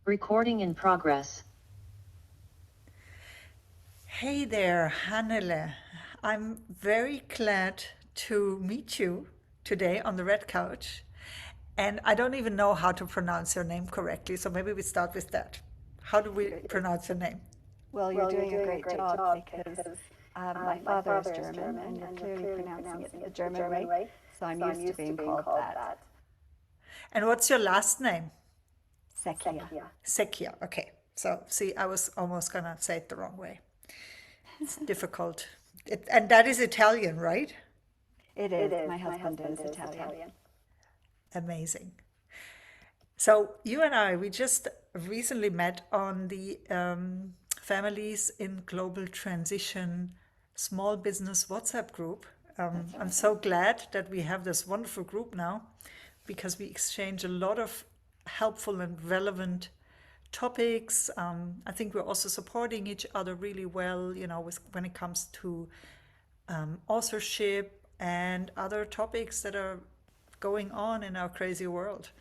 Recording in progress. Hey there, Hannele. I'm very glad to meet you today on the red couch. And I don't even know how to pronounce your name correctly, so maybe we start with that. How do we pronounce your name? Well, you're doing a great job because my father is German and you're clearly pronouncing it the German way, so I'm used to being called that. And what's your last name? Secchia. Secchia. Okay. So, see, I was almost gonna say it the wrong way. It's difficult. And that is Italian, right? It is. My husband is Italian. Amazing. So you and I, we just recently met on the Families in Global Transition Small Business WhatsApp group. I'm so glad that we have this wonderful group now because we exchange a lot of helpful and relevant topics. I think we're also supporting each other really well, when it comes to authorship and other topics that are going on in our crazy world.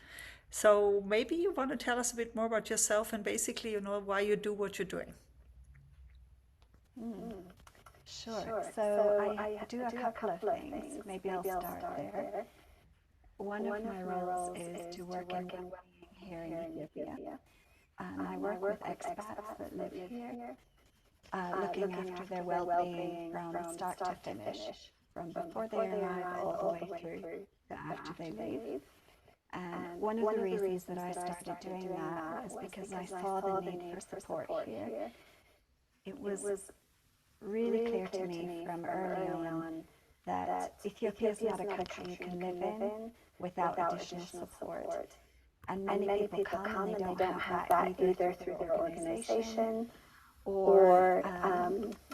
So maybe you want to tell us a bit more about yourself and basically, why you do what you're doing. Sure. So I do a couple of things. Maybe I'll start there. One of my roles is to work in well-being here in Ethiopia. I work with expats that live here, looking after their well-being from start to finish, from before they arrive all the way through to after they leave. And one of the reasons that I started doing that was because I saw the need for support here. It was really clear to me from early on that Ethiopia is not a country you can live in without additional support. And many people come and they don't have that either through their organization or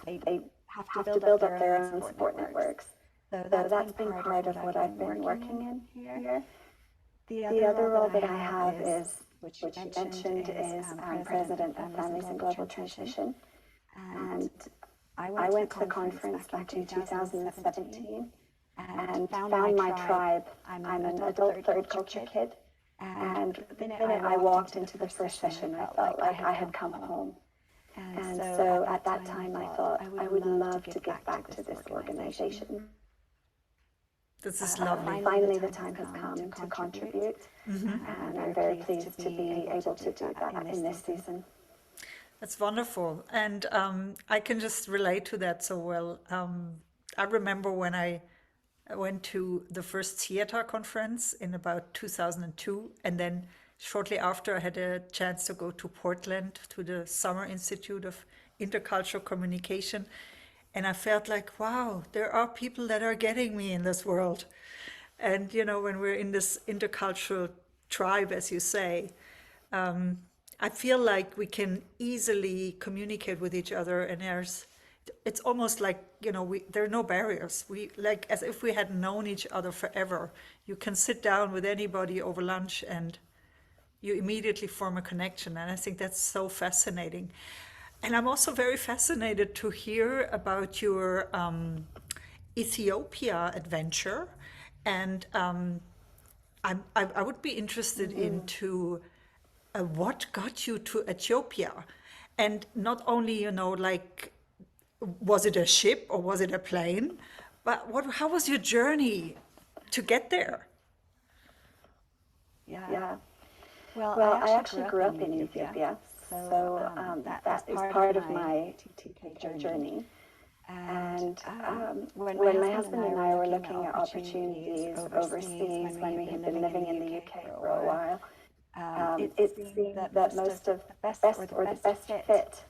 they have to build up their own support networks. So that's been part of what I've been working in here. The other role that I have is, which you mentioned, is President of Families in Global Transition. And I went to the conference back in 2017 and found my tribe. I'm an adult third culture kid. And the minute I walked into the first session, I felt like I had come home. And so at that time, I thought I would love to give back to this organization. This is lovely. Finally, the time has come to contribute, and I'm very pleased to be able to do that in this season. That's wonderful. And I can just relate to that so well. I remember when I went to the first theater conference in about 2002, and then shortly after I had a chance to go to Portland to the Summer Institute of Intercultural Communication. And I felt like, wow, there are people that are getting me in this world. And, when we're in this intercultural tribe, as you say, I feel like we can easily communicate with each other, and it's almost like, there are no barriers. We like as if we had known each other forever. You can sit down with anybody over lunch and you immediately form a connection. And I think that's so fascinating. And I'm also very fascinated to hear about your Ethiopia adventure. And I would be interested into what got you to Ethiopia. And not only, was it a ship or was it a plane? But how was your journey to get there? Yeah. Well, I actually grew up in Ethiopia. So that is part of my TK journey. And when my husband and I were looking at opportunities overseas, when we had been living in the UK for a while, it seemed that most of the best fit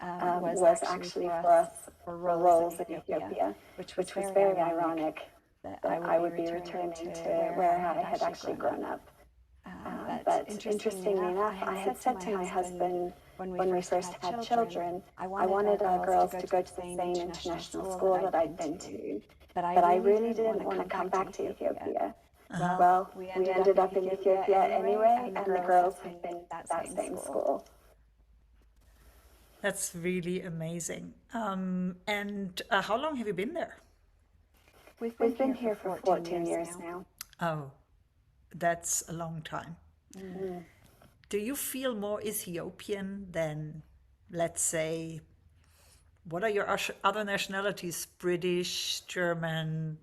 was actually for us for roles in Ethiopia, which was very ironic that I would be returning to where I had actually grown up. But interestingly enough, I had said to my husband when we first had children, I wanted our girls to go to the same international school that I'd been to, but I really didn't want to come back to Ethiopia. Well, we ended up in Ethiopia anyway, and the girls have been at that same school. That's really amazing. And how long have you been there? We've been here for 14 years now. Oh, that's a long time. do you feel more Ethiopian than, let's say, what are your other nationalities? British, German,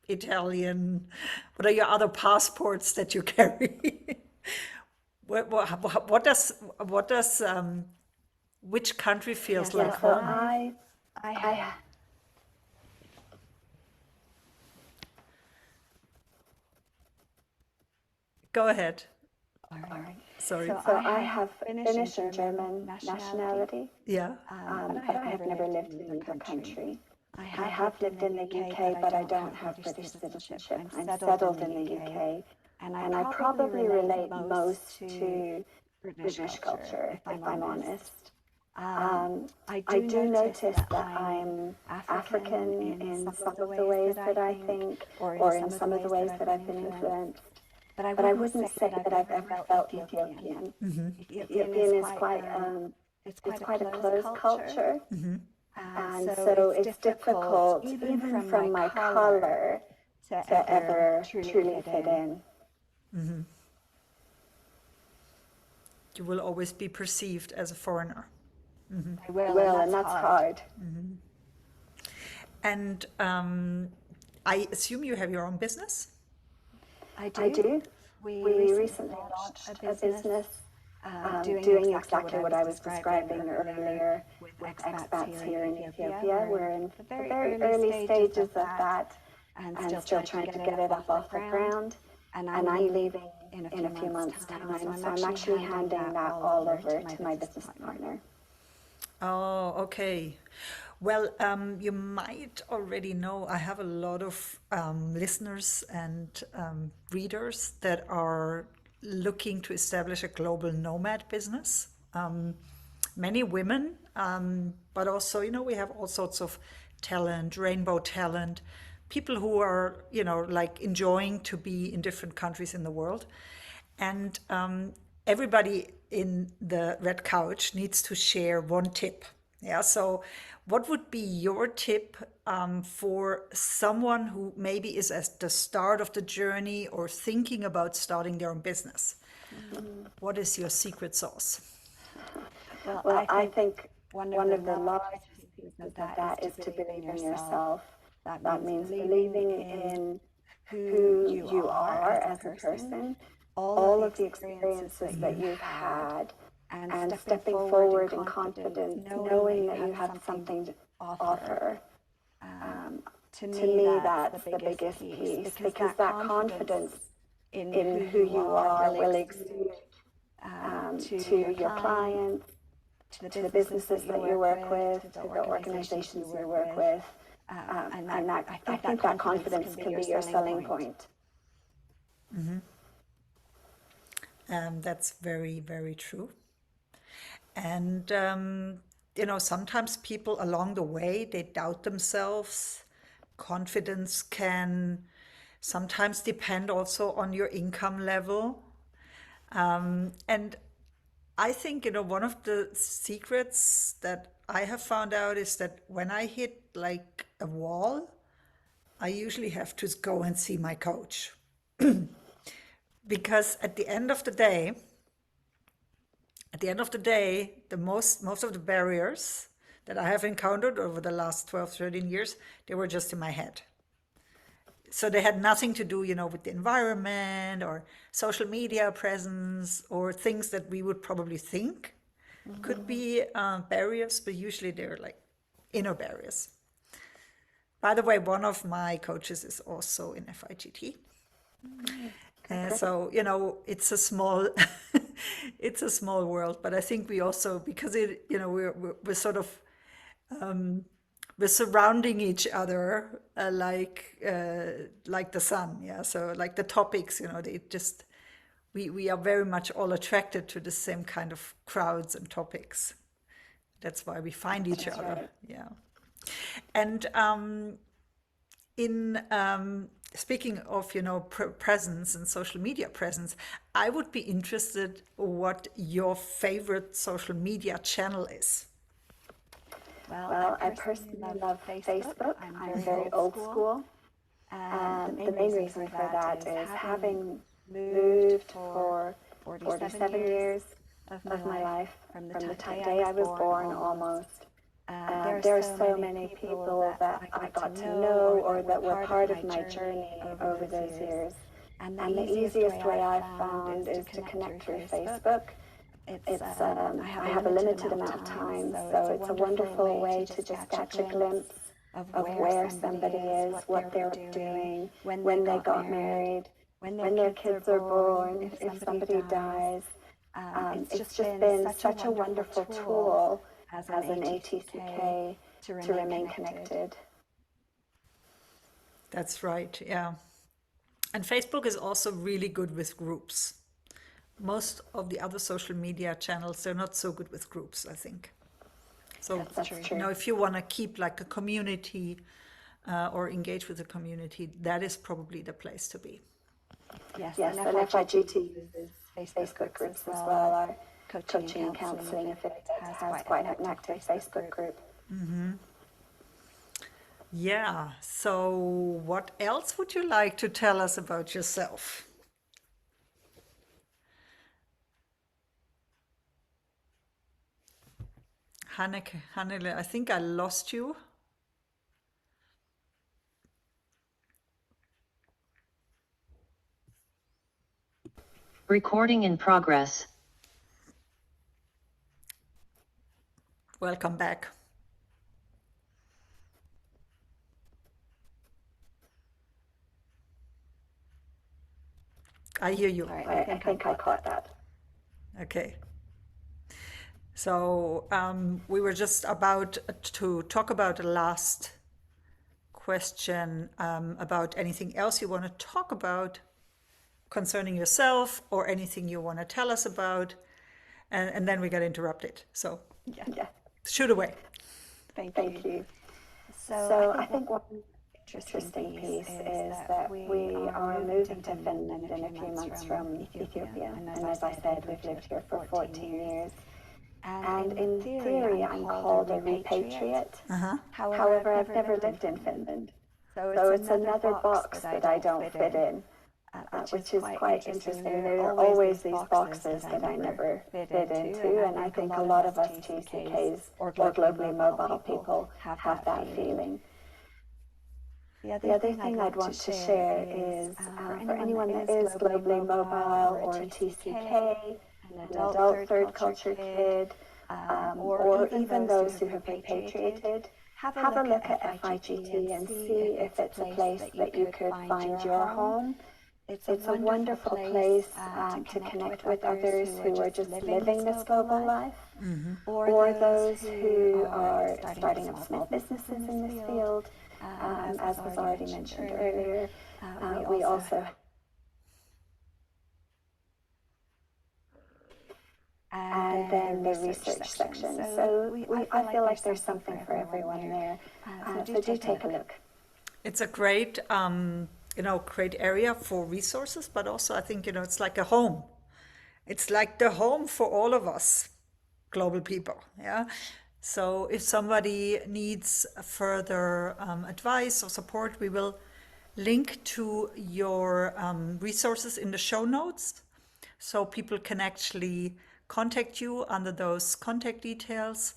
Italian? What are your other passports that you carry? What does which country feels Yes, like so home? I Go ahead. all right. Sorry. So I have Finnish and German nationality, Yeah. but I have never lived in either country. I have lived in the UK, but I don't have British citizenship. I'm settled in the UK, and I probably relate most to British culture, if I'm honest. I do notice that I'm African in some of the ways that I think, or in some of the ways that I've been influenced. But I wouldn't say that I've ever felt Ethiopian. Ethiopian is it's quite a closed culture. And so it's difficult, even from my color, to ever truly fit in. You will always be perceived as a foreigner. I will, and that's hard. And I assume you have your own business? I do. We recently launched a business doing exactly what I was describing earlier with expats here in Ethiopia. We're in the very early stages of that and still trying to get it up off the ground. And I'm leaving in a few months' time, so I'm actually handing that all over to my business partner. Oh, okay. Well, you might already know I have a lot of listeners and readers that are looking to establish a global nomad business. Many women, but also, we have all sorts of talent, rainbow talent, people who are, like enjoying to be in different countries in the world. And everybody in the Red Couch needs to share one tip. Yeah. So, what would be your tip for someone who maybe is at the start of the journey or thinking about starting their own business? What is your secret sauce? Well, I think one of the largest pieces of that is to believe in yourself. That means believing in who you are as a person, all of the experiences that you've had, and stepping forward in confidence, knowing that you have something to offer. To me, that's the biggest piece, because that confidence in who you are will exude to your clients, to the businesses that you work with, to the organizations you work with. And I think that confidence can be your selling point. That's very, very true. And, sometimes people along the way, they doubt themselves. Confidence can sometimes depend also on your income level. And I think, one of the secrets that I have found out is that when I hit like a wall, I usually have to go and see my coach. Because at the end of the day, the most of the barriers that I have encountered over the last 12, 13 years, they were just in my head. So they had nothing to do, with the environment or social media presence or things that we would probably think could be barriers, but usually they're like inner barriers. By the way, one of my coaches is also in FIGT. So, it's a small, it's a small world, but I think we also, because we're sort of, we're surrounding each other like the sun. Yeah. So like the topics, they just, we are very much all attracted to the same kind of crowds and topics. That's why we find each other. Right. Yeah. And speaking of, presence and social media presence, I would be interested what your favorite social media channel is. Well, I personally love Facebook. I'm very old school. And the main reason for that is having moved for 47 years of my life, from the day I was born almost. There are so many people that I got to know or that were part of my journey over those years. And the easiest way I've found is to connect through Facebook. I have a limited amount of time, so it's a wonderful way to just catch a glimpse of where somebody is, what they're doing, when they got married, when their kids are born, if somebody dies. It's just been such a wonderful tool as an ATCK to remain connected. That's right, yeah. And Facebook is also really good with groups. Most of the other social media channels, they're not so good with groups, I think. So, That's true. you know, if you want to keep like a community or engage with the community, that is probably the place to be. Yes, and FIGT uses Facebook groups as well. Our coaching and counseling affiliate has quite an active Facebook group. Yeah, so what else would you like to tell us about yourself? Hannele, I think I lost you. Recording in progress. Welcome back. I hear you. I think I caught that. Okay. So we were just about to talk about the last question about anything else you want to talk about concerning yourself or anything you want to tell us about. And then we got interrupted. So Yeah. shoot away. Thank you. So I think one interesting piece is that we are moving to Finland in a few months from Ethiopia. And as I said, we've lived here for 14 years. And in theory, I'm called a repatriate. However, I've never lived in Finland. So it's another box that I don't fit in, which is quite interesting. There are always these boxes that I never fit into, and I think a lot of us TCKs or globally mobile people have that feeling. The other thing I'd want to share is for anyone that is globally mobile or a TCK, an adult third culture kid, or even those who have repatriated, have a look at FIGT and see if it's a place that you could find your home. It's a wonderful place to connect with others who are just living this global life, or those who are starting up small businesses in this field. As was already mentioned earlier, we also and then the research section. So I feel like there's something for everyone there. So do take a look. It's a great, great area for resources, but also I think, it's like a home. It's like the home for all of us, global people, yeah? So if somebody needs further advice or support, we will link to your resources in the show notes so people can actually contact you under those contact details.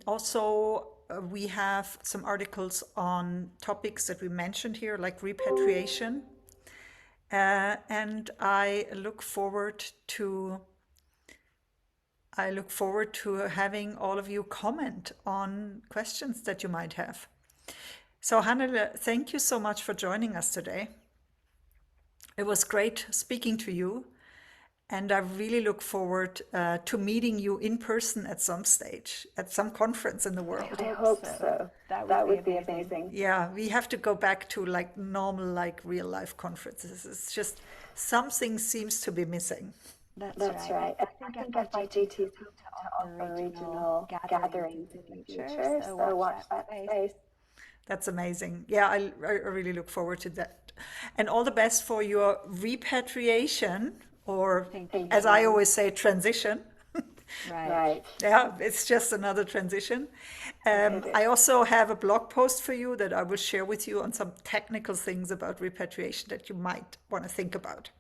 Also, we have some articles on topics that we mentioned here, like repatriation. And I look forward to having all of you comment on questions that you might have. So Hannele, thank you so much for joining us today. It was great speaking to you, and I really look forward to meeting you in person at some stage, at some conference in the world. I hope so. That would be amazing. Yeah, we have to go back to like normal, like real life conferences. It's just something seems to be missing. That's right. I think FIGT is to offer regional gatherings in the future, so watch that space. That's amazing. Yeah, I really look forward to that. And all the best for your repatriation, or as I always say, transition. Right. Yeah, it's just another transition. I also have a blog post for you that I will share with you on some technical things about repatriation that you might want to think about.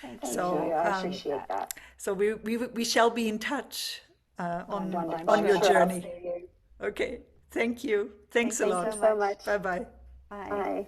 Thank Thank So, you. I appreciate that. so we shall be in touch on Wonderful. on I'm your sure. Sure, I'll journey. see you. Okay. Thank you. Thanks Thank a you lot. so So much. much. Bye bye. Bye. Bye.